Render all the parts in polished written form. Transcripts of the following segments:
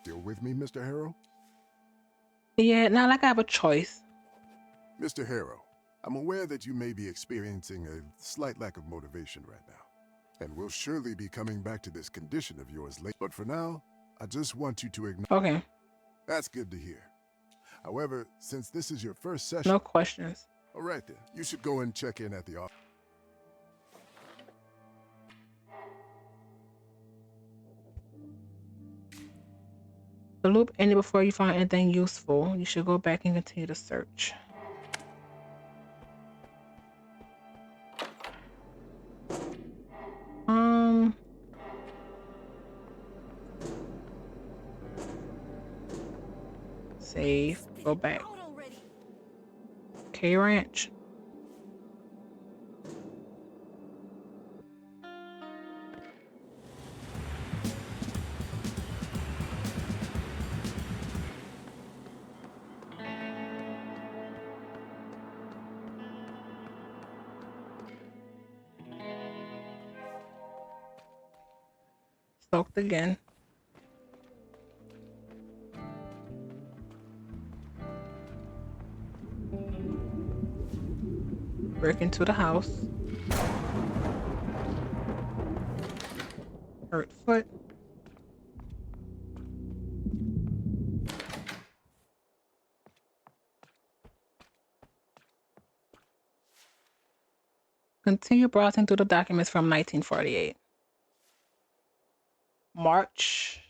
Still with me, Mr. Harrow? Yeah, not like I have a choice. Mr. Harrow, I'm aware that you may be experiencing a slight lack of motivation right now, and we'll surely be coming back to this condition of yours later. But for now, I just want you to ignore. Okay. That's good to hear. However, since this is your first session... No questions. All right then, you should go and check in at the office. The loop ended before you found anything useful. You should go back and continue to search. Save. Go back. K Ranch. Soaked again. Break into the house. Hurt foot. Continue browsing through the documents from 1948. March.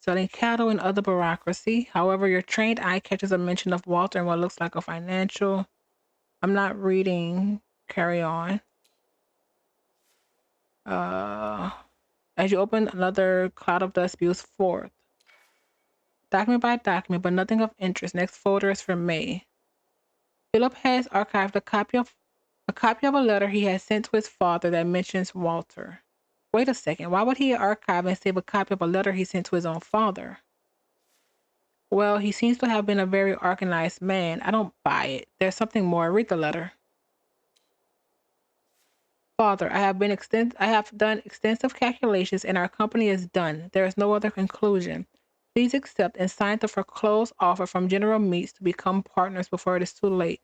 Selling cattle and other bureaucracy. However, your trained eye catches a mention of Walter and what looks like a financial. I'm not reading. Carry on. As you open, another cloud of dust spews forth. Document by document, but nothing of interest. Next folder is for May. Philip has archived a copy of a letter he had sent to his father that mentions Walter. Wait a second. Why would he archive and save a copy of a letter he sent to his own father? Well, he seems to have been a very organized man. I don't buy it. There's something more. Read the letter. Father, I have done extensive calculations and our company is done. There is no other conclusion. Please accept and sign the foreclosed offer from General Meats to become partners before it is too late.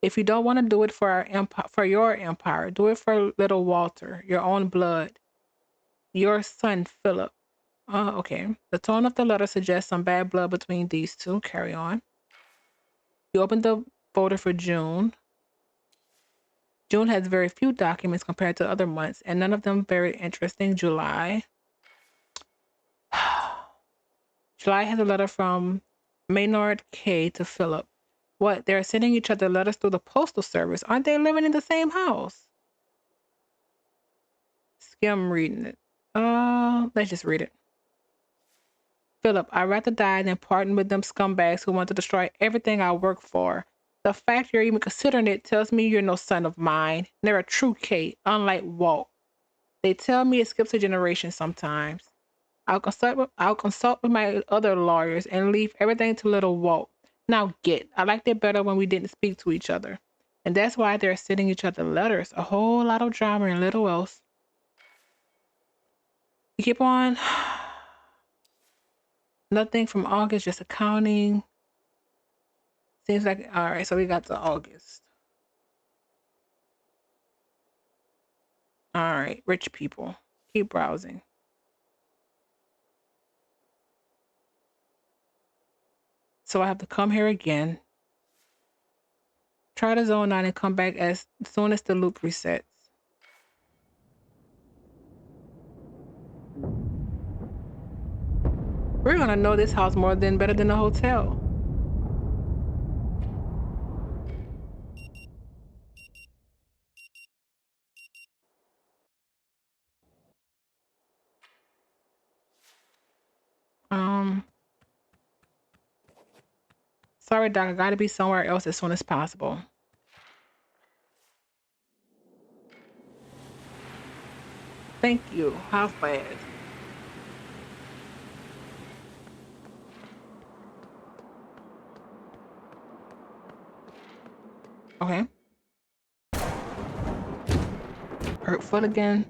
If you don't want to do it for our empire, for your empire, do it for little Walter, your own blood. Your son, Philip. Okay. The tone of the letter suggests some bad blood between these two. Carry on. You open the folder for June. June has very few documents compared to other months, and none of them very interesting. July. July has a letter from Maynard K. to Philip. What? They're sending each other letters through the postal service. Aren't they living in the same house? Skim reading it. Let's just read it. Philip, I'd rather die than partner with them scumbags who want to destroy everything I work for. The fact you're even considering it tells me you're no son of mine. They're a true Kate, unlike Walt. They tell me it skips a generation sometimes. I'll consult with my other lawyers and leave everything to little Walt. Now get. I liked it better when we didn't speak to each other. And that's why they're sending each other letters. A whole lot of drama and little else. You keep on. Nothing from August, just accounting. Seems like, all right, so we got to August. All right, rich people. Keep browsing. So I have to come here again. Try to zone out and come back as soon as the loop resets. We're gonna know this house better than the hotel. Sorry, Doc, I gotta be somewhere else as soon as possible. Thank you. How fast? Okay. Hurt foot again.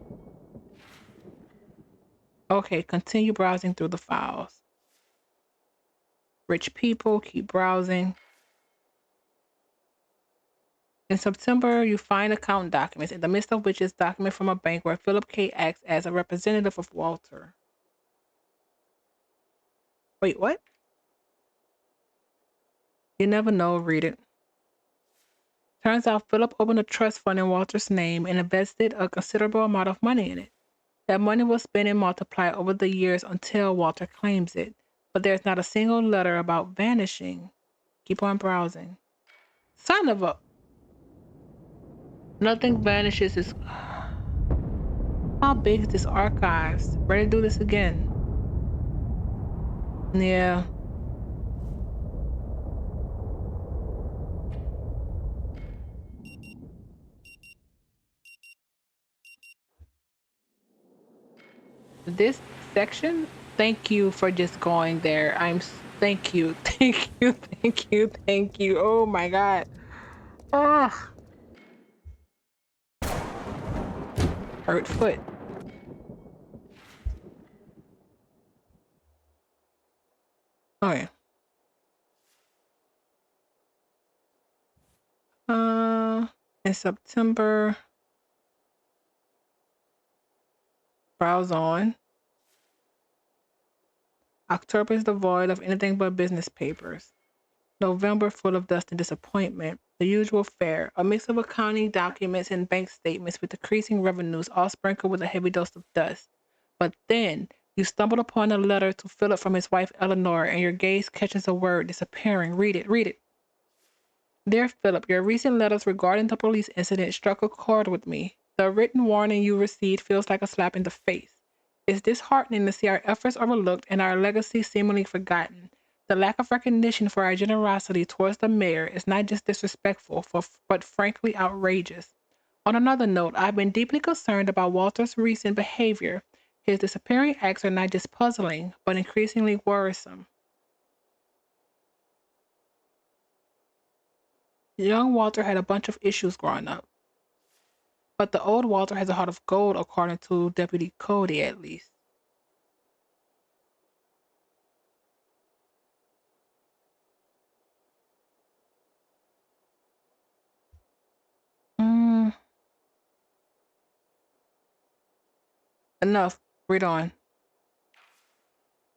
Okay, continue browsing through the files. Rich people, keep browsing. In September, you find account documents, in the midst of which is document from a bank where Philip K. acts as a representative of Walter. Wait, what? You never know, read it. Turns out Philip opened a trust fund in Walter's name and invested a considerable amount of money in it. That money will spend and multiply over the years until Walter claims it. But there's not a single letter about vanishing. Keep on browsing. Son of a... Nothing vanishes. Is How big is this archives? Ready to do this again? Yeah. This section, thank you for just going there. Thank you. Thank you. Thank you. Thank you. Oh my God. Ugh. Hurt foot. Okay. In September, browse on. October is devoid of anything but business papers. November, full of dust and disappointment. The usual fare, a mix of accounting documents and bank statements with decreasing revenues, all sprinkled with a heavy dose of dust. But then you stumbled upon a letter to Philip from his wife Eleanor, and your gaze catches a word disappearing. Read it, read it. Dear Philip, your recent letters regarding the police incident struck a chord with me. The written warning you received feels like a slap in the face. It's disheartening to see our efforts overlooked and our legacy seemingly forgotten. The lack of recognition for our generosity towards the mayor is not just disrespectful, but frankly outrageous. On another note, I've been deeply concerned about Walter's recent behavior. His disappearing acts are not just puzzling, but increasingly worrisome. Young Walter had a bunch of issues growing up. But the old Walter has a heart of gold, according to Deputy Cody, at least. Mm, enough. Read on.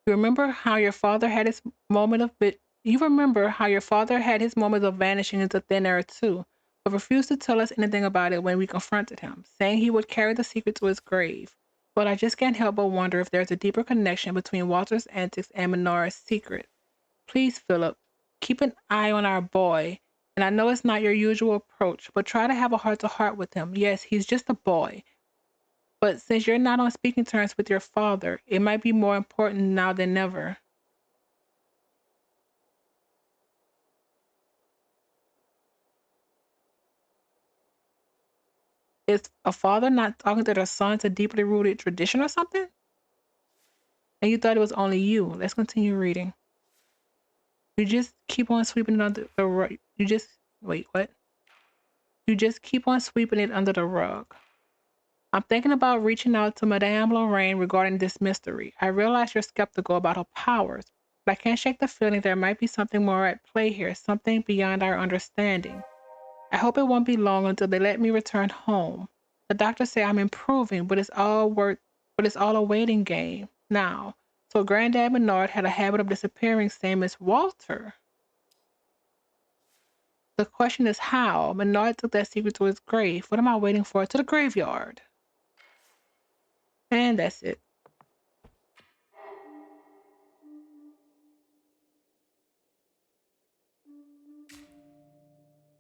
You remember how your father had his moment of bit. You remember how your father had his moments of vanishing into thin air too, but refused to tell us anything about it when we confronted him, saying he would carry the secret to his grave. But I just can't help but wonder if there's a deeper connection between Walter's antics and Menora's secret. Please, Philip, keep an eye on our boy. And I know it's not your usual approach, but try to have a heart to heart with him. Yes, he's just a boy. But since you're not on speaking terms with your father, it might be more important now than ever. Is a father not talking to their sons a deeply rooted tradition or something? And you thought it was only you. Let's continue reading. You just keep on sweeping it under the rug. You just, wait, what? You just keep on sweeping it under the rug. I'm thinking about reaching out to Madame Lorraine regarding this mystery. I realize you're skeptical about her powers, but I can't shake the feeling there might be something more at play here, something beyond our understanding. I hope it won't be long until they let me return home. The doctors say I'm improving, but it's all a waiting game now. So Granddad Bernard had a habit of disappearing, same as Walter. The question is how. Bernard took that secret to his grave. What am I waiting for? To the graveyard. And that's it.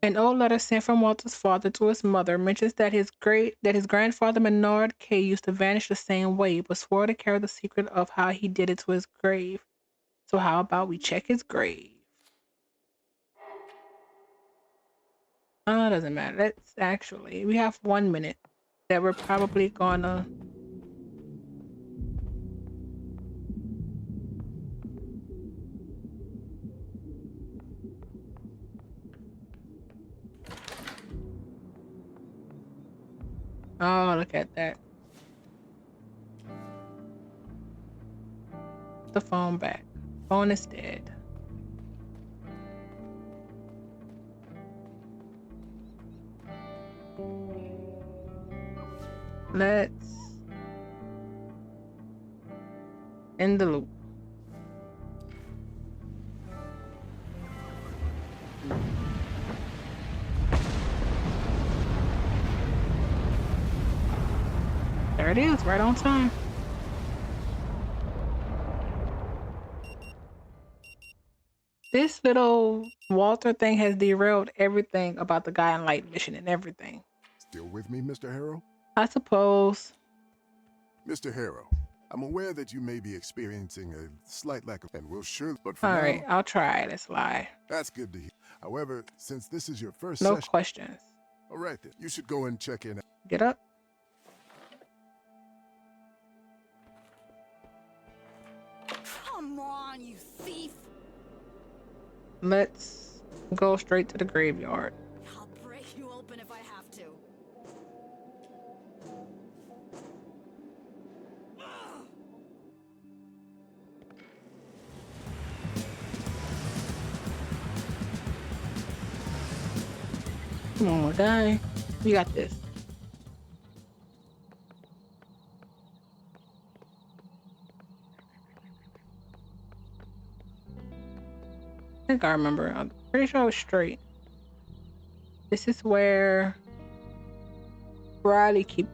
An old letter sent from Walter's father to his mother mentions that his grandfather Menard K used to vanish the same way, but swore to carry the secret of how he did it to his grave. So how about we check his grave? Doesn't matter. Let's actually we have 1 minute that we're probably gonna. Oh, look at that. the phone back. Phone is dead. Let's end the loop. There it is, right on time. This little Walter thing has derailed everything about the guy in Light Mission and everything. Still with me, Mr. Harrow? I suppose. Mr. Harrow, I'm aware that you may be experiencing a slight lack of, and will surely, but for All now, right, I'll try. Let's lie. that's good to hear. However, since this is your first No session, questions. all right then, you should go and check in. Get up. Come on, you thief! Let's go straight to the graveyard. I'll break you open if I have to. Come on, my guy. You got this. I think I remember. I'm pretty sure I was straight. This is where Riley keeps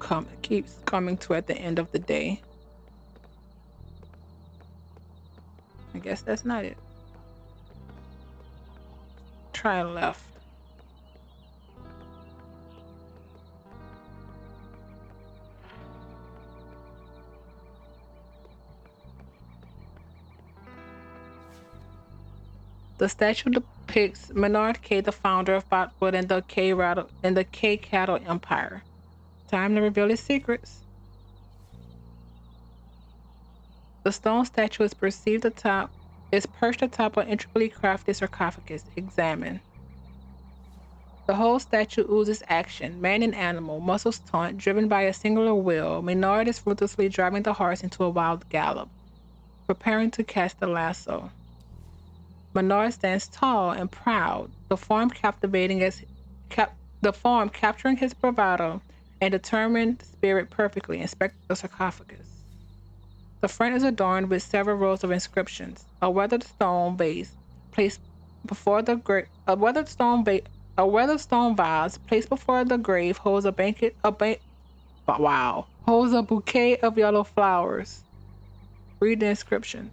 coming to at the end of the day. I guess that's not it. Try left. The statue depicts Menard K, the founder of Botwood and the K Cattle Empire. Time to reveal his secrets. The stone statue is perched atop an intricately crafted sarcophagus. Examine. The whole statue oozes action, man and animal, muscles taut, driven by a singular will. Menard is ruthlessly driving the horse into a wild gallop, preparing to cast the lasso. Menard stands tall and proud, the form capturing his bravado and determined spirit perfectly, inspecting the sarcophagus. The front is adorned with several rows of inscriptions. A weathered stone vase placed before the vase placed before the grave holds holds a bouquet of yellow flowers. Read the inscriptions.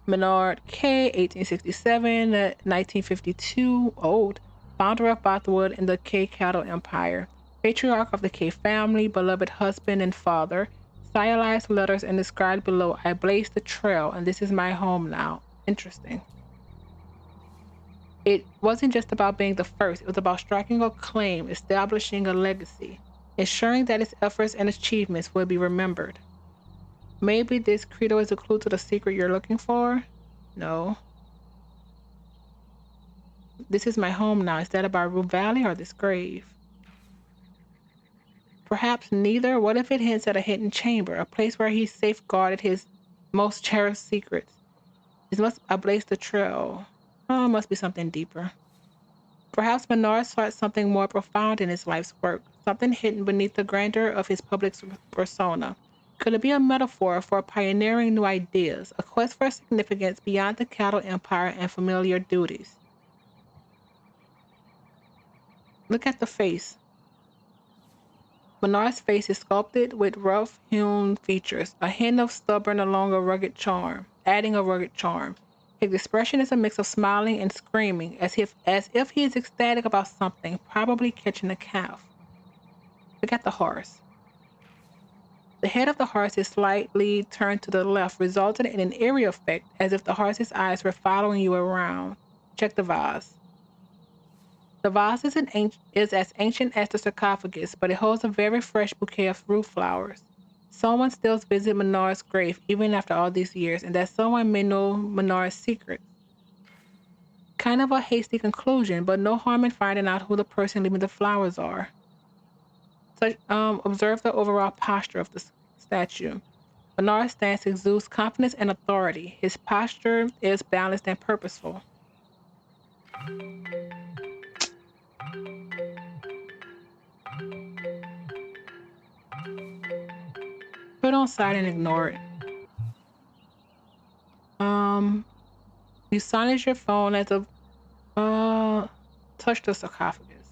Menard K, 1867, 1952, old, founder of Botwood and the K Cattle Empire, patriarch of the K family, beloved husband and father, stylized letters and described below, I blazed the trail and this is my home now. Interesting. It wasn't just about being the first, it was about striking a claim, establishing a legacy, ensuring that its efforts and achievements will be remembered. Maybe this credo is a clue to the secret you're looking for? No. This is my home now. Is that about Rue Valley or this grave? Perhaps neither. What if it hints at a hidden chamber, a place where he safeguarded his most cherished secrets? I blazed the trail. Oh, it must be something deeper. Perhaps Menard sought something more profound in his life's work, something hidden beneath the grandeur of his public persona. Could it be a metaphor for pioneering new ideas, a quest for significance beyond the cattle empire and familiar duties? Look at the face. Menard's face is sculpted with rough-hewn features, a hint of stubborn adding a rugged charm. His expression is a mix of smiling and screaming, as if he is ecstatic about something, probably catching a calf. Look at the horse. The head of the horse is slightly turned to the left, resulting in an eerie effect, as if the horse's eyes were following you around. Check the vase. The vase is as ancient as the sarcophagus, but it holds a very fresh bouquet of rue flowers. Someone still visits Menard's grave even after all these years, and that someone may know Menard's secret. Kind of a hasty conclusion, but no harm in finding out who the person leaving the flowers are. Observe the overall posture of the statue. Menard's stance exudes confidence and authority. His posture is balanced and purposeful. Put on side and ignore it. You silence your phone as a touch the sarcophagus.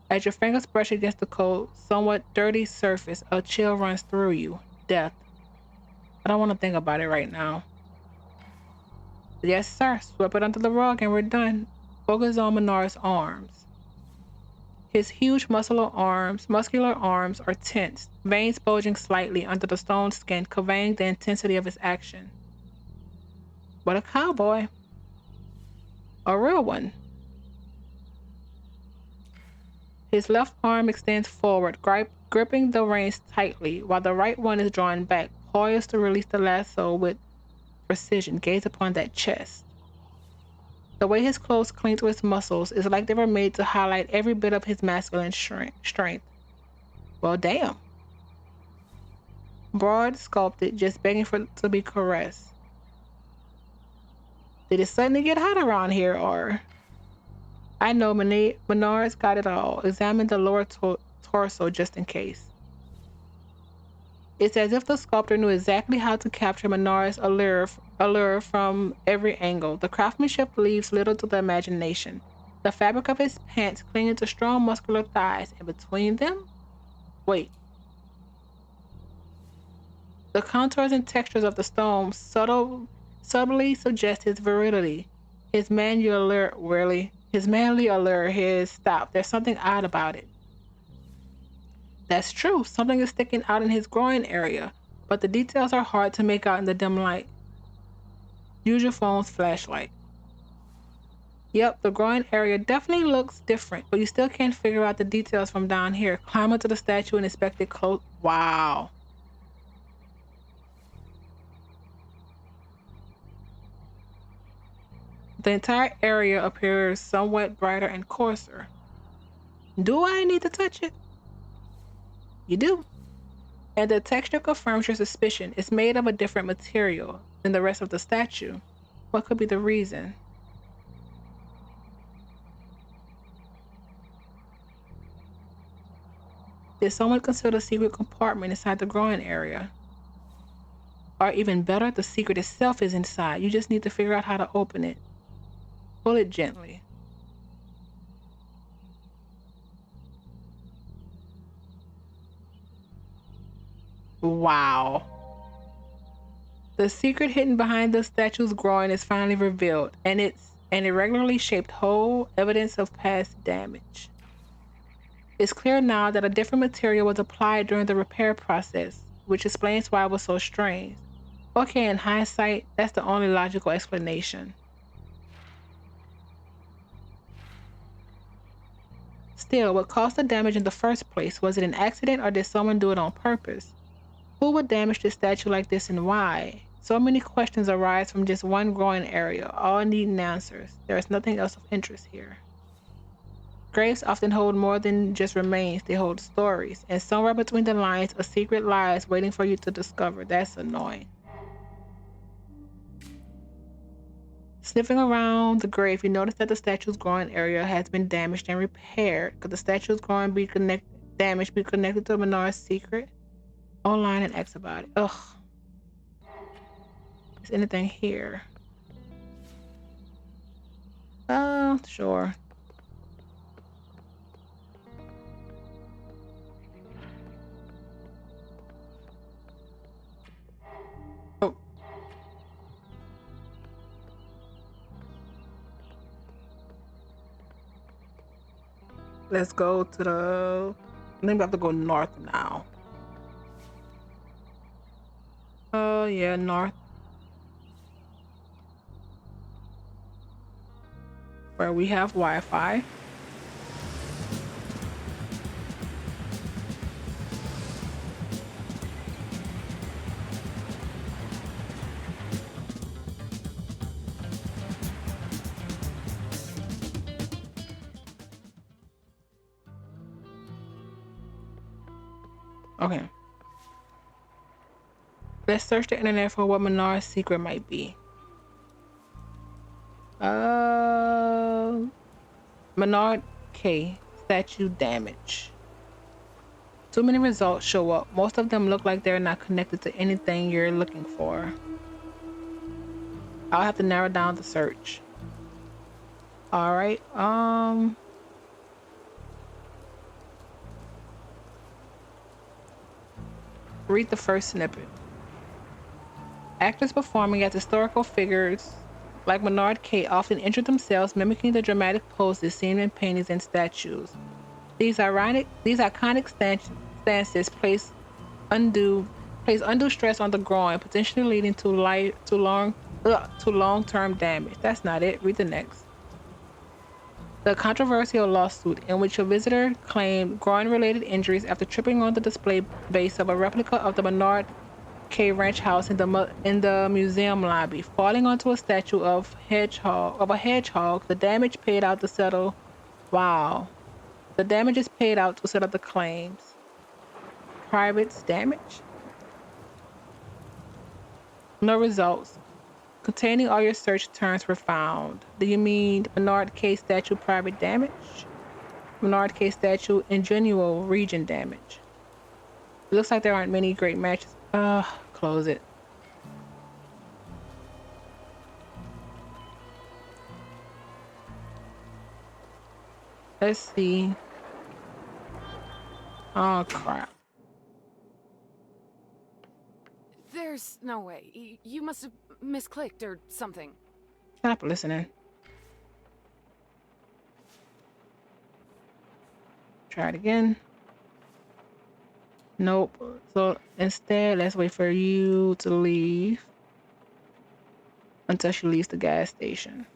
As your fingers brush against the cold, somewhat dirty surface, a chill runs through you. Death. I don't want to think about it right now. Yes, sir. Sweep it under the rug and we're done. Focus on Menard's arms. His huge muscular arms are tense, veins bulging slightly under the stone skin, conveying the intensity of his action. But a cowboy. A real one. His left arm extends forward, gripping the reins tightly, while the right one is drawn back, poised to release the lasso with precision. Gaze upon that chest. The way his clothes cling to his muscles is like they were made to highlight every bit of his masculine strength. Well, damn. Broad, sculpted, just begging to be caressed. Did it suddenly get hot around here, or? I know Menard's got it all. Examine the lower torso just in case. It's as if the sculptor knew exactly how to capture Menard's allure from every angle. The craftsmanship leaves little to the imagination. The fabric of his pants clinging to strong muscular thighs, and between them? Wait. The contours and textures of the stone subtly suggest his virility. His manly allure, stop. There's something odd about it. That's true. Something is sticking out in his groin area, but the details are hard to make out in the dim light. Use your phone's flashlight. Yep, the groin area definitely looks different, but you still can't figure out the details from down here. Climb up to the statue and inspect it close. Wow. The entire area appears somewhat brighter and coarser. Do I need to touch it? You do. And the texture confirms your suspicion. It's made of a different material than the rest of the statue. What could be the reason? Did someone conceal a secret compartment inside the groin area? Or even better, the secret itself is inside. You just need to figure out how to open it. Pull it gently. Wow. The secret hidden behind the statue's groin is finally revealed, and it's an irregularly shaped hole, evidence of past damage. It's clear now that a different material was applied during the repair process, which explains why it was so strange. Okay, in hindsight, that's the only logical explanation. Still, what caused the damage in the first place? Was it an accident or did someone do it on purpose? Who would damage this statue like this and why? So many questions arise from just one groin area, all needing answers. There is nothing else of interest here. Graves often hold more than just remains, they hold stories, and somewhere between the lines, a secret lies waiting for you to discover. That's annoying. Sniffing around the grave, you notice that the statue's groin area has been damaged and repaired. Could the statue's groin be damaged be connected to Menard's secret? Online and X about it. Ugh. Is anything here? Sure. Oh, let's go to the. I think we have to go north now. Oh, yeah, north. Where we have Wi-Fi. Okay. Let's search the internet for what Menard's secret might be. Menard K. Statue damage. Too many results show up. Most of them look like they're not connected to anything you're looking for. I'll have to narrow down the search. All right. Read the first snippet. Actors performing as historical figures like Menard K often injure themselves, mimicking the dramatic poses seen in paintings and statues. These iconic stances place undue stress on the groin, potentially leading to long-term damage. That's not it. Read the next. The controversial lawsuit in which a visitor claimed groin-related injuries after tripping on the display base of a replica of the Menard K Ranch house in the museum lobby, falling onto a statue of a hedgehog. The damage paid out to settle. Wow. The damage is paid out to settle the claims. Privates damage. No results. Containing all your search terms were found. Do you mean Menard K statue private damage? Menard K statue ingenual region damage. It looks like there aren't many great matches. Close it. Let's see. Oh crap. There's no way. You must have misclicked or something. Stop listening. Try it again. Nope. So instead, let's wait for you to leave until she leaves the gas station.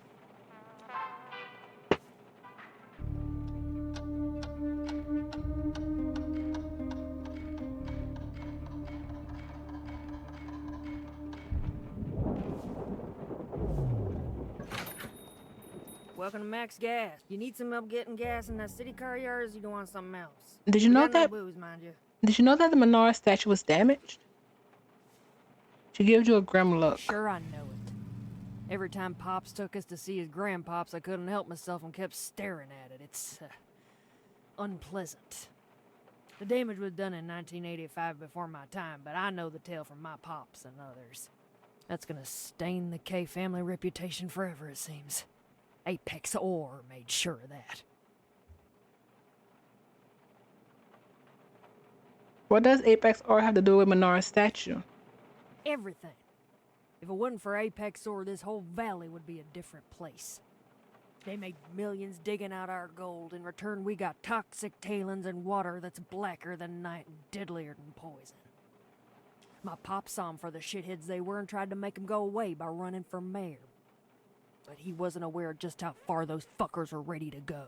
Welcome to Max Gas. You need some help getting gas in that city car yard, or you don't want something else? Did you We know got no that? booze, mind you. Did you know that the Menard statue was damaged? She gives you a grim look. Sure, I know it. Every time Pops took us to see his grandpops, I couldn't help myself and kept staring at it. It's unpleasant. The damage was done in 1985 before my time, but I know the tale from my pops and others. That's gonna stain the K family reputation forever, it seems. Apex Ore made sure of that. What does Apex Ore have to do with Menard's statue? Everything. If it wasn't for Apex Ore, this whole valley would be a different place. They made millions digging out our gold. In return, we got toxic tailings and water that's blacker than night and deadlier than poison. My pop saw 'em for the shitheads they were and tried to make them go away by running for mayor. But he wasn't aware of just how far those fuckers were ready to go.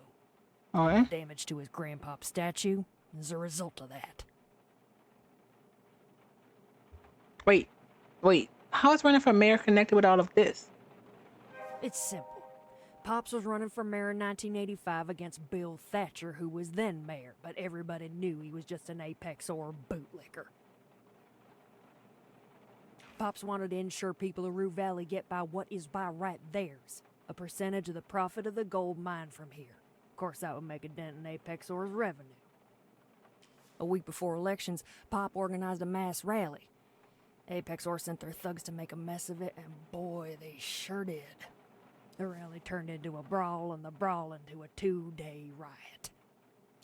Oh, yeah? Damage to his grandpop statue is a result of that. Wait. How is running for mayor connected with all of this? It's simple. Pops was running for mayor in 1985 against Bill Thatcher, who was then mayor, but everybody knew he was just an Apex Ore bootlicker. Pops wanted to ensure people of Rue Valley get by what is by right theirs, a percentage of the profit of the gold mine from here. Of course, that would make a dent in Apex Ore's revenue. A week before elections, Pop organized a mass rally. Apex Ore sent their thugs to make a mess of it, and boy, they sure did. The rally turned into a brawl, and the brawl into a 2-day riot.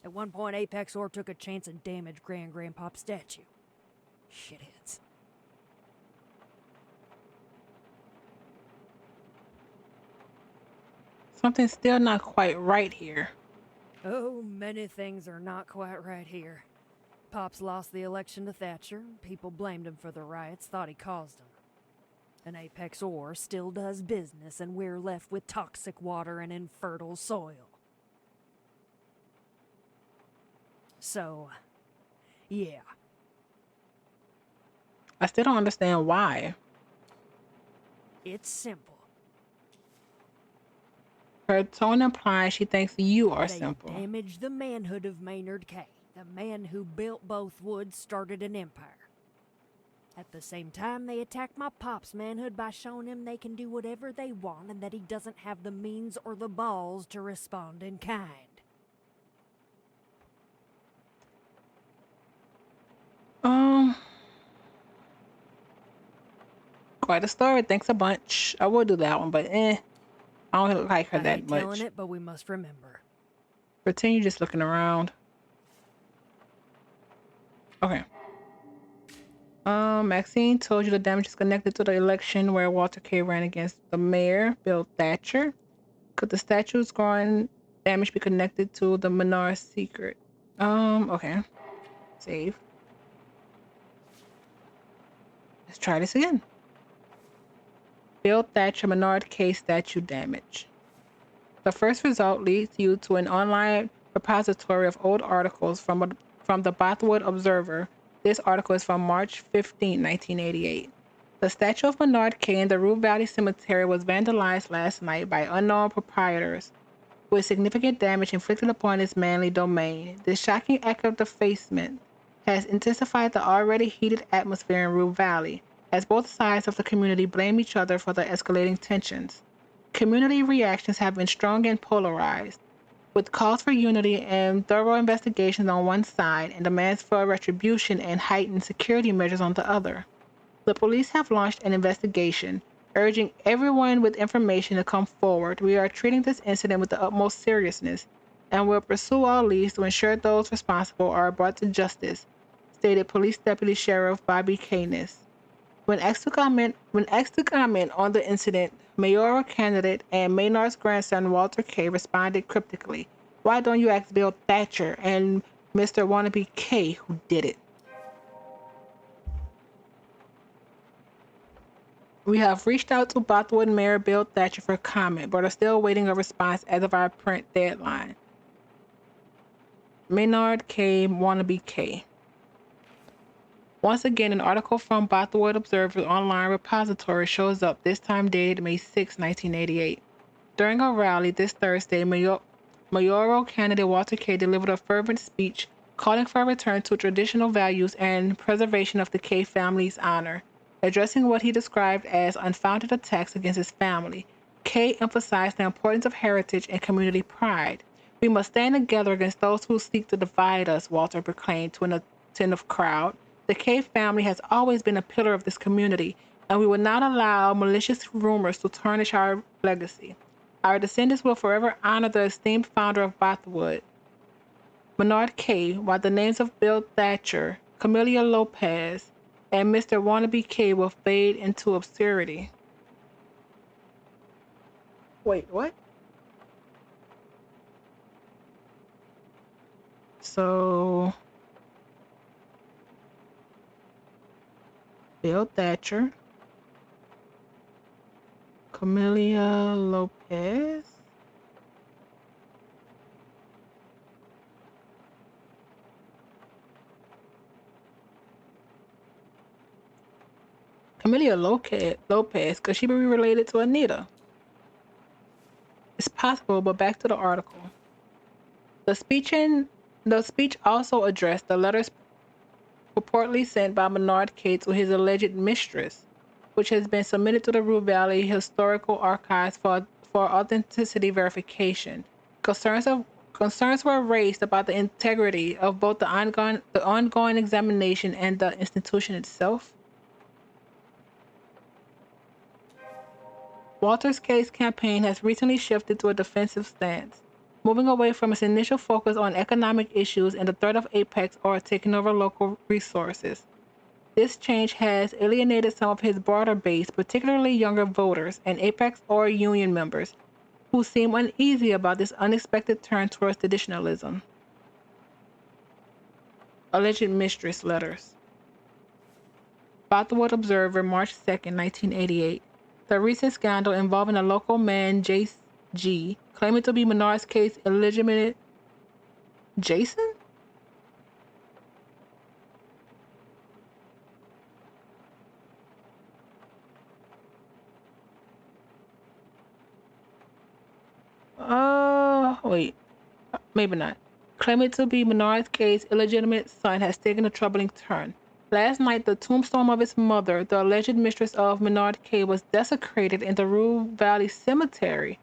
At one point, Apex Ore took a chance and damaged Grandpop's statue. Shitheads. Something's still not quite right here. Oh, many things are not quite right here. Pops lost the election to Thatcher. People blamed him for the riots, thought he caused them. And Apex Ore still does business, and we're left with toxic water and infertile soil. So, yeah. I still don't understand why. It's simple. Her tone implies she thinks you are They simple. damaged the manhood of Maynard K. The man who built both woods started an empire. At the same time, they attack my pop's manhood by showing him they can do whatever they want and that he doesn't have the means or the balls to respond in kind. Quite a story. Thanks a bunch. I will do that one, but I don't like her I that hate telling much. it, but we must remember. Continue just looking around. Okay. Maxine told you the damage is connected to the election where Walter K. ran against the mayor, Bill Thatcher. Could the statue's growing damage be connected to the Menard's secret? Okay. Save. Let's try this again. Bill Thatcher Menard K. statue damage. The first result leads you to an online repository of old articles from the Bothwood Observer. This article is from March 15, 1988. The statue of Menard K. in the Rue Valley Cemetery was vandalized last night by unknown proprietors, with significant damage inflicted upon its manly domain. This shocking act of defacement has intensified the already heated atmosphere in Rue Valley, as both sides of the community blame each other for the escalating tensions. Community reactions have been strong and polarized, with calls for unity and thorough investigations on one side and demands for retribution and heightened security measures on the other. The police have launched an investigation, urging everyone with information to come forward. We are treating this incident with the utmost seriousness and will pursue all leads to ensure those responsible are brought to justice, stated Police Deputy Sheriff Bobby Canis. When asked to comment on the incident, mayoral candidate and Maynard's grandson Walter K. responded cryptically, "Why don't you ask Bill Thatcher and Mr. Wannabe K who did it?" We have reached out to Bothwood Mayor Bill Thatcher for comment, but are still awaiting a response as of our print deadline. Maynard K. Wannabe K. Once again, an article from Bothwood Observer's online repository shows up, this time dated May 6, 1988. During a rally this Thursday, mayoral candidate Walter K. delivered a fervent speech calling for a return to traditional values and preservation of the K family's honor. Addressing what he described as unfounded attacks against his family, K emphasized the importance of heritage and community pride. "We must stand together against those who seek to divide us," Walter proclaimed to an attentive crowd. "The K family has always been a pillar of this community, and we will not allow malicious rumors to tarnish our legacy. Our descendants will forever honor the esteemed founder of Bothwood, Menard K., while the names of Bill Thatcher, Camellia Lopez, and Mr. Wannabe K. will fade into obscurity." Wait, what? So, Bill Thatcher, Camellia Lopez, Camellia Lopez, could she be related to Anita? It's possible, but back to the article. The speech also addressed the letters purportedly sent by Menard K. to his alleged mistress, which has been submitted to the Rue Valley Historical Archives for authenticity verification. Concerns were raised about the integrity of both the ongoing examination and the institution itself. Walter's K's campaign has recently shifted to a defensive stance, moving away from its initial focus on economic issues and the threat of Apex or taking over local resources. This change has alienated some of his broader base, particularly younger voters and Apex or union members, who seem uneasy about this unexpected turn towards traditionalism. Alleged mistress letters. Bothwood Observer, March 2nd, 1988. The recent scandal involving a local man, Jace G., claiming to be Menard's K's illegitimate Jason? Wait. Maybe not. Claiming to be Menard's K's illegitimate son has taken a troubling turn. Last night, the tombstone of his mother, the alleged mistress of Menard K, was desecrated in the Rue Valley cemetery.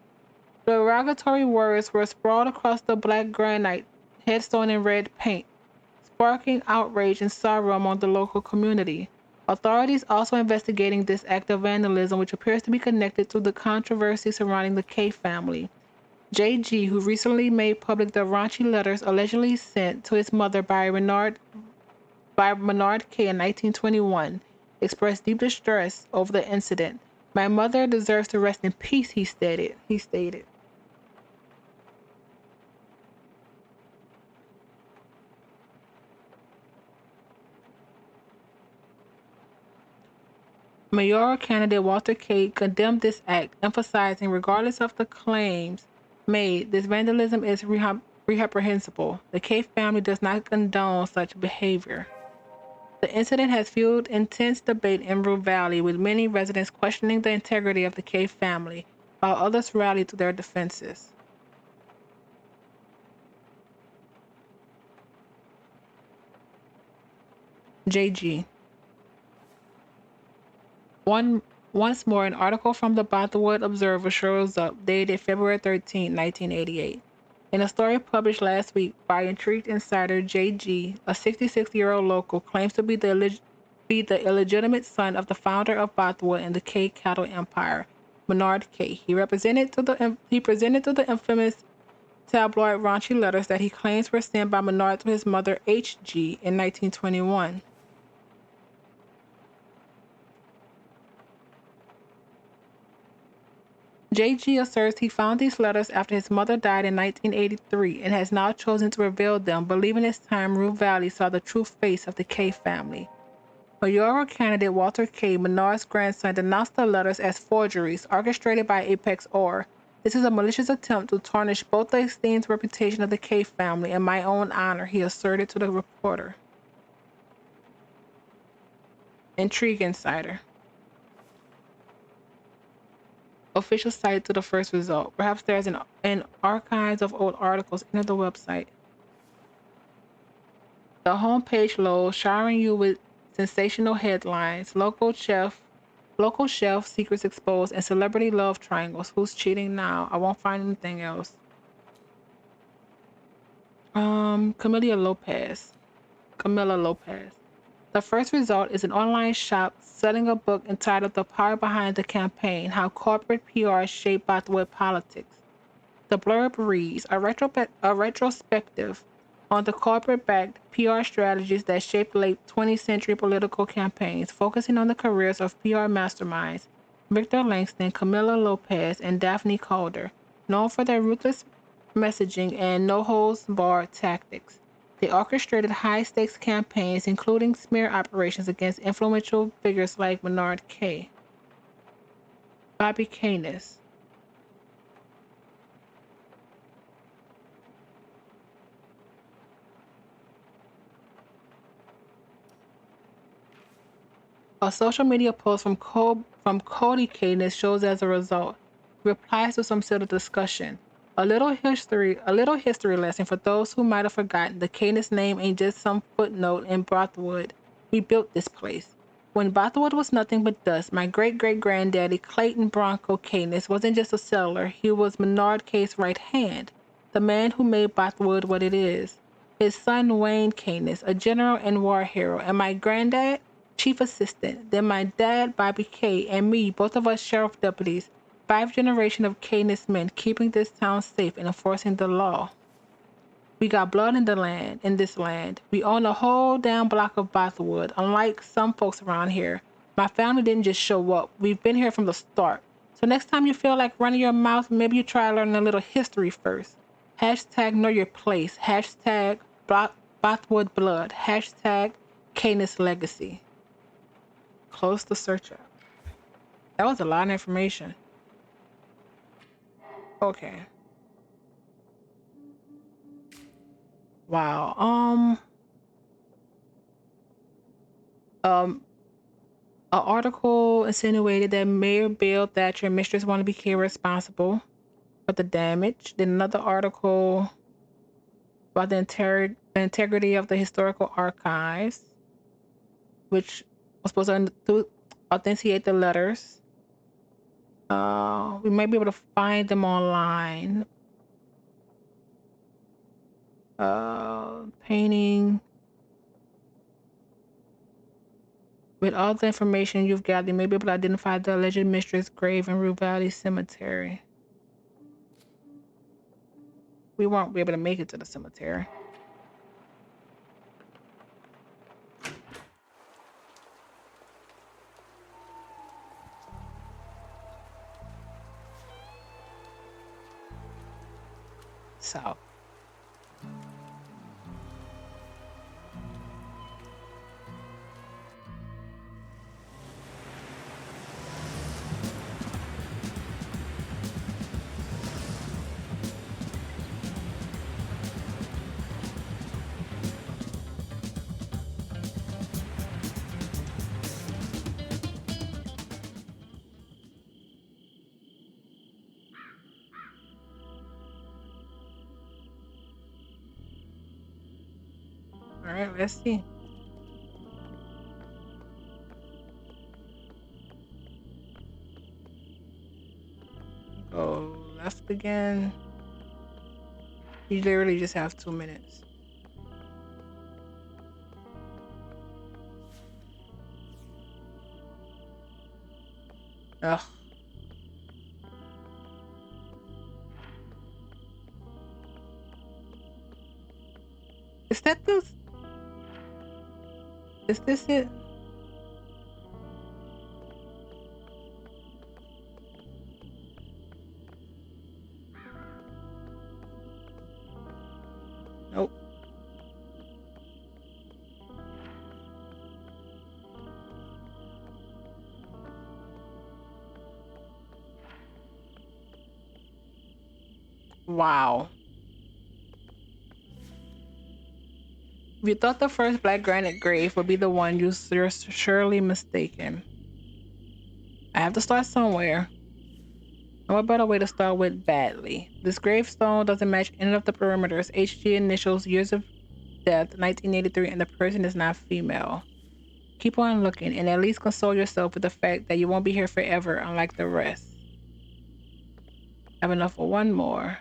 Derogatory words were sprawled across the black granite headstone in red paint, sparking outrage and sorrow among the local community. Authorities also investigating this act of vandalism, which appears to be connected to the controversy surrounding the K family. JG, who recently made public the raunchy letters allegedly sent to his mother by Menard K in 1921, expressed deep distress over the incident. My mother deserves to rest in peace, he stated. Mayoral candidate Walter K. condemned this act, emphasizing, regardless of the claims made, this vandalism is reprehensible. The K family does not condone such behavior. The incident has fueled intense debate in Rue Valley, with many residents questioning the integrity of the K family, while others rallied to their defenses. JG. Once more, an article from the Bothwood Observer shows up, dated February 13, 1988. In a story published last week by intrigued insider JG, a 66-year-old local claims to be the illegitimate son of the founder of Bothwood and the K cattle empire, Menard K. He presented to the infamous tabloid raunchy letters that he claims were sent by Menard to his mother HG in 1921. JG asserts he found these letters after his mother died in 1983 and has now chosen to reveal them, believing it's time Rue Valley saw the true face of the K family. Mayoral candidate Walter K., Menard's grandson, denounced the letters as forgeries orchestrated by Apex Orr. This is a malicious attempt to tarnish both the esteemed reputation of the K family and my own honor, he asserted to the reporter. Intrigue Insider. Official site to the first result. Perhaps there's an archives of old articles. Enter the website. The homepage loads, showering you with sensational headlines, local chef secrets exposed, and celebrity love triangles. Who's cheating now? I won't find anything else. Camilla Lopez. The first result is an online shop selling a book entitled The Power Behind the Campaign, How Corporate PR Shaped Bothwood Politics. The blurb reads, a retrospective on the corporate-backed PR strategies that shaped late 20th century political campaigns, focusing on the careers of PR masterminds Victor Langston, Camilla Lopez, and Daphne Calder, known for their ruthless messaging and no-holds-barred tactics. They orchestrated high-stakes campaigns, including smear operations against influential figures like Menard K. Bobby Canis. A social media post from Cody Canis shows as a result. He replies to some sort of discussion. A little history lesson for those who might have forgotten. The Canis name ain't just some footnote in Bothwood. We built this place. When Bothwood was nothing but dust, my great-great-granddaddy Clayton Bronco Canis wasn't just a settler. He was Menard K's right hand, the man who made Bothwood what it is. His son Wayne Canis, a general and war hero, and my granddad, chief assistant, then my dad, Bobby K., and me, both of us sheriff deputies, 5 generations of Canis men keeping this town safe and enforcing the law. We got blood in this land. We own a whole damn block of Bothwood. Unlike some folks around here, my family didn't just show up. We've been here from the start. So next time you feel like running your mouth, maybe you try learning a little history first. Hashtag know your place. Hashtag Bothwood blood. Hashtag Canis legacy. Close the search app. That was a lot of information. Okay. Wow. An article insinuated that Mayor Bill Thatcher and Mistress Wannabe K were responsible for the damage. Then another article about the integrity of the historical archives. which was supposed to authenticate the letters. We might be able to find them online. Painting. With all the information you've gathered, you may be able to identify the alleged mistress grave in Rue Valley Cemetery. We won't be able to make it to the cemetery. So. All right, let's see. Go left again. You literally just have 2 minutes. Ugh. Is that the... Is this it? Nope. Wow. If you thought the first black granite grave would be the one, you're surely mistaken. I have to start somewhere. And what better way to start with badly? This gravestone doesn't match any of the perimeters. HG initials, years of death, 1983, and the person is not female. Keep on looking and at least console yourself with the fact that you won't be here forever, unlike the rest. I have enough for one more.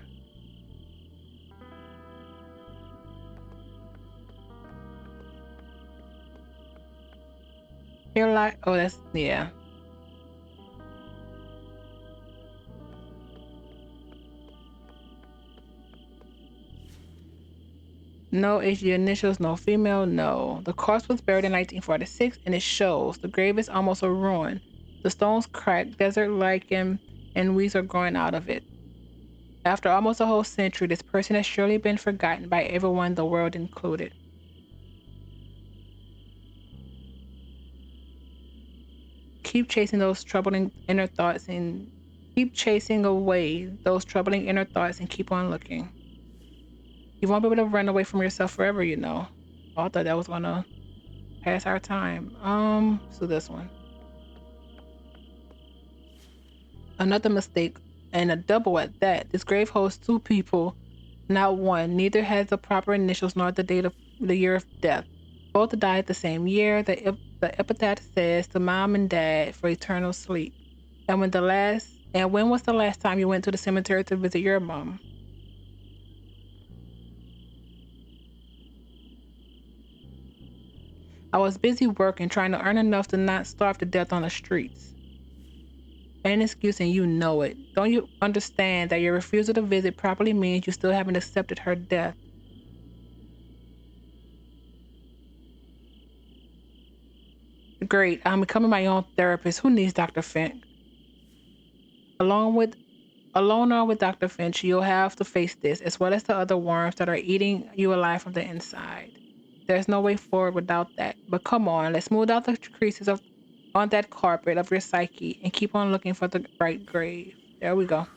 Here, like, oh, that's, yeah. No HG initials, no female, no. The corpse was buried in 1946 and it shows. The grave is almost a ruin. The stones cracked, desert lichen, and weeds are growing out of it. After almost a whole century, this person has surely been forgotten by everyone, the world included. Keep chasing those troubling inner thoughts and keep chasing away those troubling inner thoughts and keep on looking. You won't be able to run away from yourself forever, you know. Oh, I thought that was gonna pass our time. So this one. Another mistake, and a double at that. This grave holds two people, not one. Neither has the proper initials nor the date of the year of death. Both died the same year. The epitaph says to mom and dad for eternal sleep. And when was the last time you went to the cemetery to visit your mom? I was busy working, trying to earn enough to not starve to death on the streets. An excuse and you know it. Don't you understand that your refusal to visit properly means you still haven't accepted her death? Great, I'm becoming my own therapist. Who needs Dr. Finch? Alone or with Dr. Finch, you'll have to face this, as well as the other worms that are eating you alive from the inside. There's no way forward without that. But come on, let's smooth out the creases on that carpet of your psyche and keep on looking for the right grave. There we go.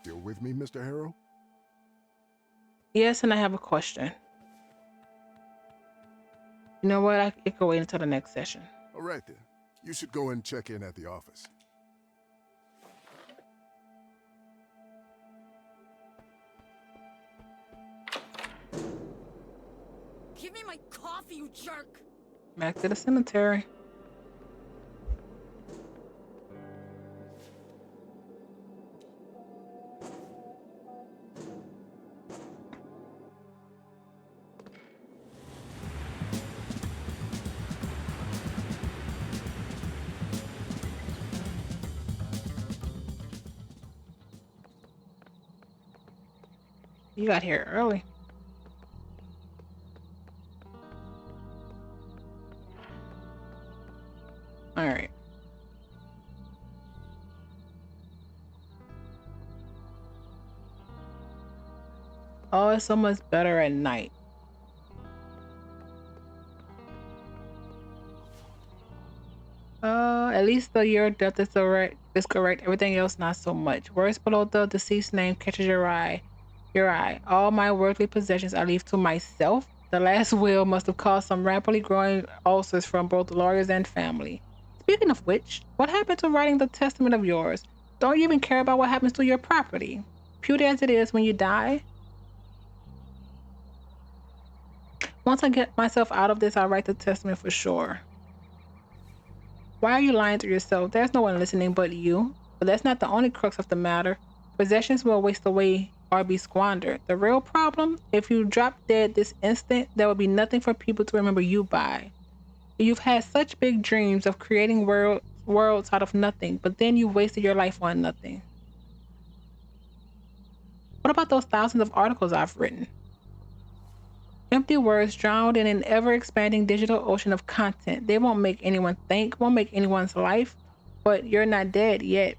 Still with me, Mr. Harrow? Yes, and I have a question. You know what? It could wait until the next session. All right then. You should go and check in at the office. Give me my coffee, you jerk! Back to the cemetery. You got here early. All right. Oh, it's so much better at night. At least the year of death is correct. Everything else not so much. Words below the deceased name catches your eye. All my worldly possessions I leave to myself. The last will must have caused some rapidly growing ulcers from both lawyers and family. Speaking of which, what happened to writing the testament of yours? Don't you even care about what happens to your property? Puny as it is when you die? Once I get myself out of this, I'll write the testament for sure. Why are you lying to yourself? There's no one listening but you. But that's not the only crux of the matter. Possessions will waste away or be squandered. The real problem, if you drop dead this instant, there will be nothing for people to remember you by. You've had such big dreams of creating worlds out of nothing, but then you wasted your life on nothing. What about those thousands of articles I've written? Empty words drowned in an ever-expanding digital ocean of content. They won't make anyone think, won't make anyone's life, but you're not dead yet.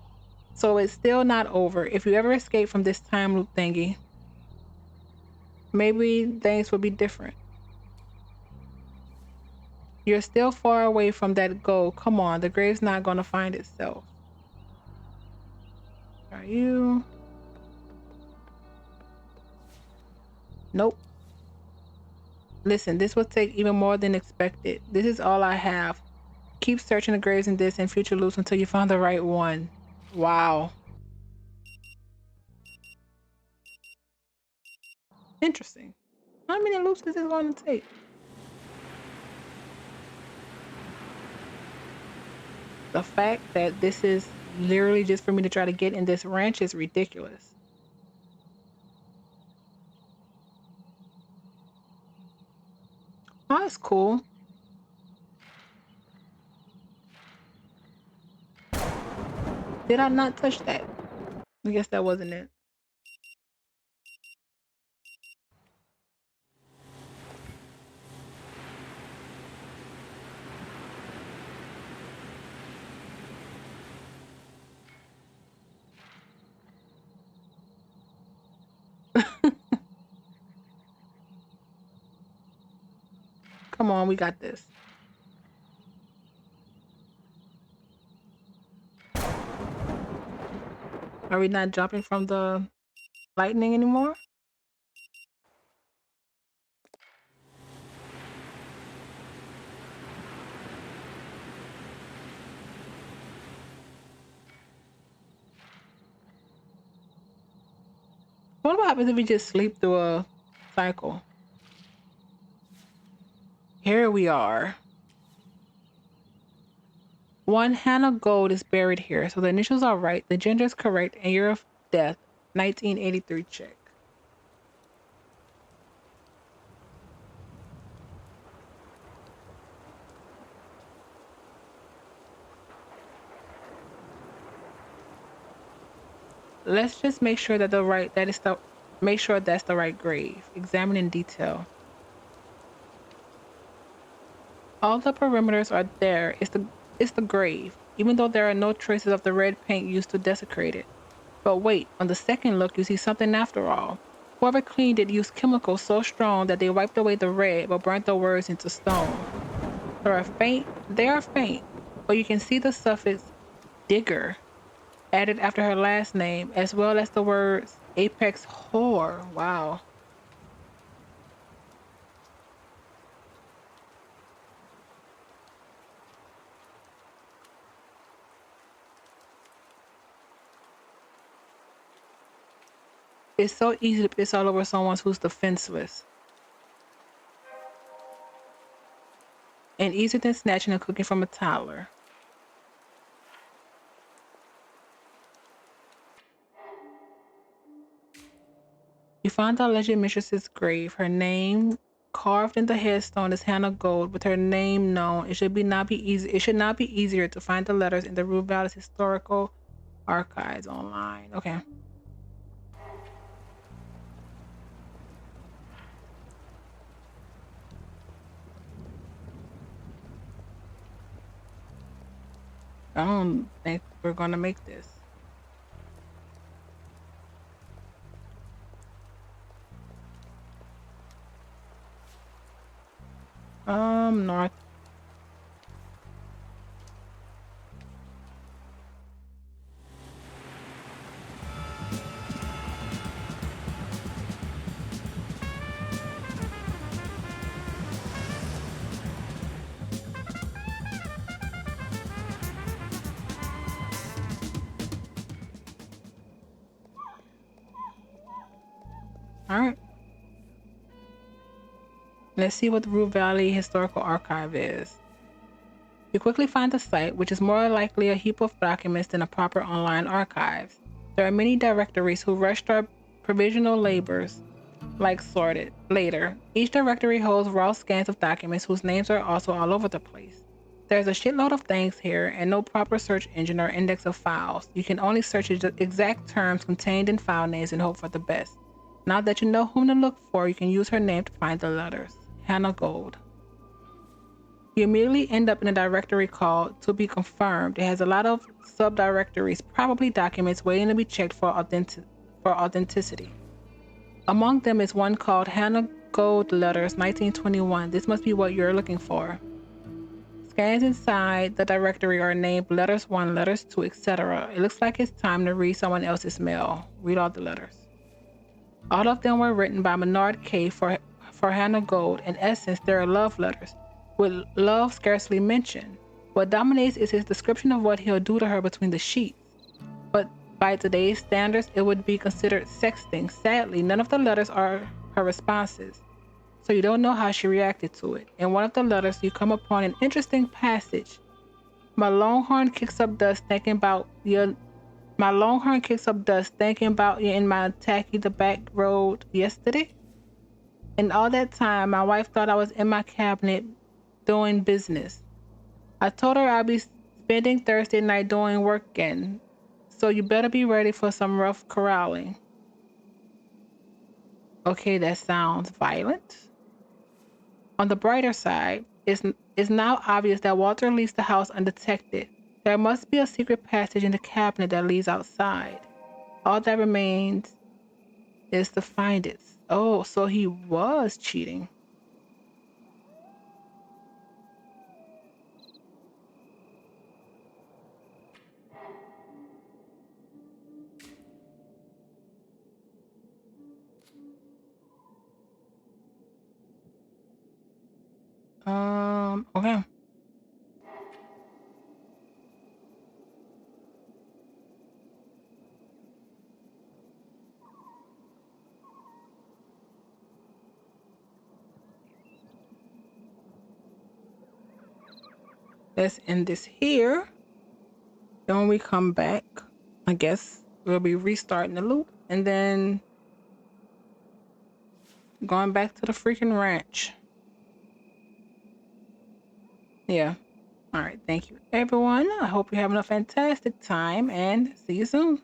So it's still not over. If you ever escape from this time loop thingy, maybe things will be different. You're still far away from that goal. Come on, the grave's not going to find itself. Are you? Nope. Listen, this will take even more than expected. This is all I have. Keep searching the graves in this and future loops until you find the right one. Wow. Interesting. How many loops is this going to take? The fact that this is literally just for me to try to get in this ranch is ridiculous. Oh, that's cool. Did I not touch that? I guess that wasn't it. Come on, we got this. Are we not jumping from the lightning anymore? What happens if we just sleep through a cycle? Here we are. One Hannah Gold is buried here, so the initials are right, the gender is correct, and year of death, 1983 check. Let's just make sure that make sure that's the right grave. Examine in detail. All the perimeters are there. It's the grave, even though there are no traces of the red paint used to desecrate it. But wait, on the second look, you see something after all. Whoever cleaned it used chemicals so strong that they wiped away the red but burnt the words into stone. They are faint, but you can see the suffix digger added after her last name, as well as the words apex whore. Wow. It's so easy to piss all over someone who's defenseless. And easier than snatching a cookie from a toddler. You found the alleged mistress's grave. Her name carved in the headstone is Hannah Gold. With her name known, it should not be easier to find the letters in the Rue Valley's historical archives online. Okay. I don't think we're gonna make this. North. All right. Let's see what the Rue Valley Historical Archive is. You quickly find the site, which is more likely a heap of documents than a proper online archive. There are many directories who rushed our provisional labors like sorted later. Each directory holds raw scans of documents whose names are also all over the place. There's a shitload of things here and no proper search engine or index of files. You can only search the exact terms contained in file names and hope for the best. Now that you know whom to look for, you can use her name to find the letters. Hannah Gold. You immediately end up in a directory called To Be Confirmed. It has a lot of subdirectories, probably documents waiting to be checked for authenticity. Among them is one called Hannah Gold Letters 1921. This must be what you're looking for. Scans inside the directory are named Letters 1, Letters 2, etc. It looks like it's time to read someone else's mail. Read all the letters. All of them were written by Menard K. for Hannah Gold. In essence, they are love letters, with love scarcely mentioned. What dominates is his description of what he'll do to her between the sheets. But by today's standards, it would be considered sexting. Sadly, none of the letters are her responses, so you don't know how she reacted to it. In one of the letters, you come upon an interesting passage. My longhorn kicks up dust thinking about you. My longhorn kicks up dust thinking about you in my tacky the back road yesterday. And all that time, my wife thought I was in my cabinet doing business. I told her I'd be spending Thursday night doing work again, so you better be ready for some rough corralling. Okay, that sounds violent. On the brighter side, it's now obvious that Walter leaves the house undetected. There must be a secret passage in the cabinet that leads outside. All that remains is to find it. Oh, so he was cheating. Okay. Let's end this here. Then when we come back, I guess we'll be restarting the loop and then going back to the freaking ranch. Yeah. All right. Thank you, everyone. I hope you're having a fantastic time and see you soon.